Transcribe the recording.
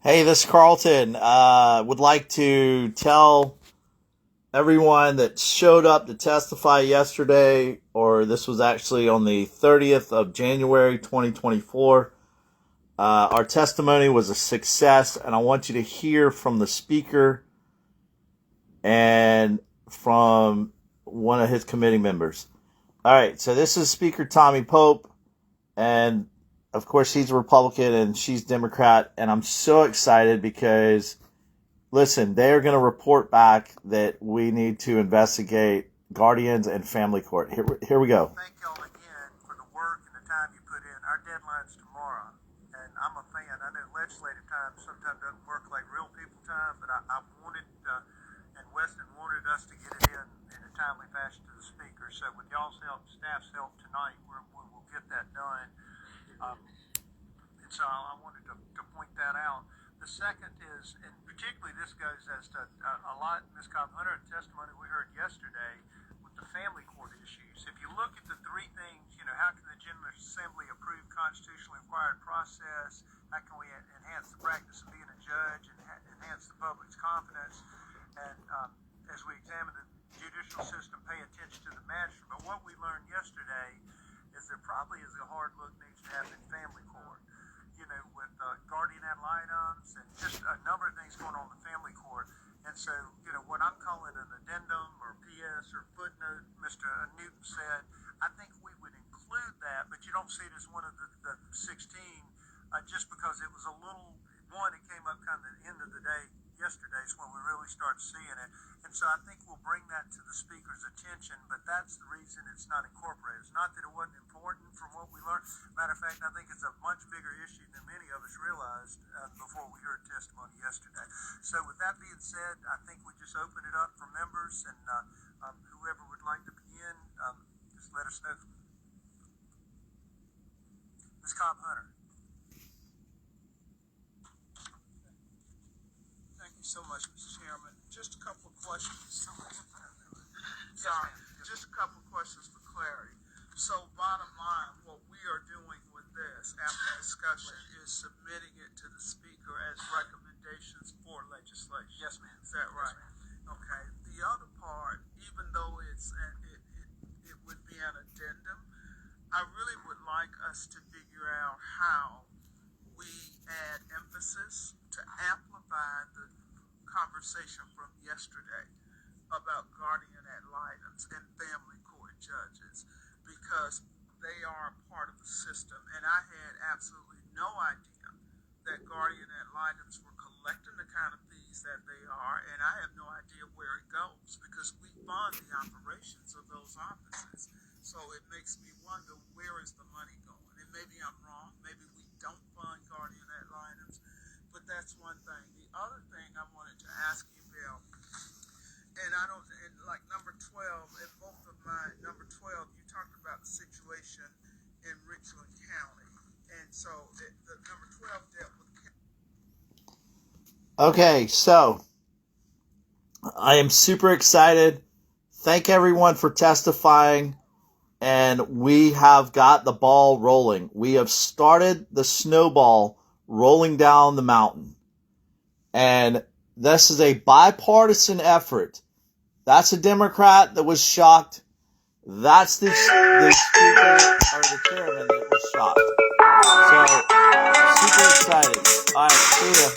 Hey, this is Carlton. Would like to tell everyone that showed up to testify yesterday, or this was actually on the 30th of January, 2024. Our testimony was a success, and I want you to hear from the speaker and from one of his committee members. All right, so this is Speaker Tommy Pope, and of course he's a Republican and she's Democrat, and I'm so excited because, listen, they're going to report back that we need to investigate guardians and family court. Here we go. Thank y'all again for the work and the time you put in. Our deadline's tomorrow, and I'm a fan. I know legislative time sometimes doesn't work like real people time, but I wanted, and Weston wanted us to get it in a timely fashion to the speaker. So with y'all's help, staff's help tonight, we will get that done. And so I wanted to point that out. The second is, and particularly this goes as to a lot in Ms. Cobb-Hunter testimony we heard yesterday with the family court issues. If you look at the three things, how can the General Assembly approve constitutionally required process? How can we enhance the practice of being a judge and enhance the public's confidence? And as we examine the judicial system, pay attention to the magistrate. But what we learned yesterday is there probably is a hard look needs to happen in family court, with guardian ad litems and just a number of things going on in the family court. And so, what I'm calling an addendum or PS or footnote, Mr. Newton said, I think we would include that, but you don't see it as one of the 16 just because it was a little, it came up kind of at the end of the day. Yesterday is when we really start seeing it. And so I think we'll bring that to the speaker's attention, but that's the reason it's not incorporated. It's not that it wasn't important from what we learned. Matter of fact, I think it's a much bigger issue than many of us realized before we heard testimony yesterday. So with that being said, I think we just open it up for members, and whoever would like to begin, just let us know. Ms. Cobb-Hunter. So much, Mr. Chairman. Just a couple of questions. Just a couple of questions for clarity. So, bottom line, what we are doing with this after discussion is submitting it to the speaker as recommendations for legislation. Yes, ma'am. Is that right? Yes, okay. The other part, even though it would be an addendum, I really would like us to figure out how we add emphasis to amplify the conversation from yesterday about guardian ad litem and family court judges, because they are a part of the system, and I had absolutely no idea that guardian ad litems were collecting the kind of fees that they are, and I have no idea where it goes because we fund the operations of those offices. So it makes me wonder, where is the money going? And maybe I'm wrong, maybe we don't fund guardian ad litems, but that's one thing. The other thing I wanted to ask you about, and like number 12, in both of my number 12, you talked about the situation in Richland County, and so the number 12 dealt with. Okay, so I am super excited. Thank everyone for testifying, and we have got the ball rolling. We have started the snowball rolling down the mountain. And this is a bipartisan effort. That's a Democrat that was shocked. That's the speaker or the chairman that was shocked. So, super excited. All right, see ya.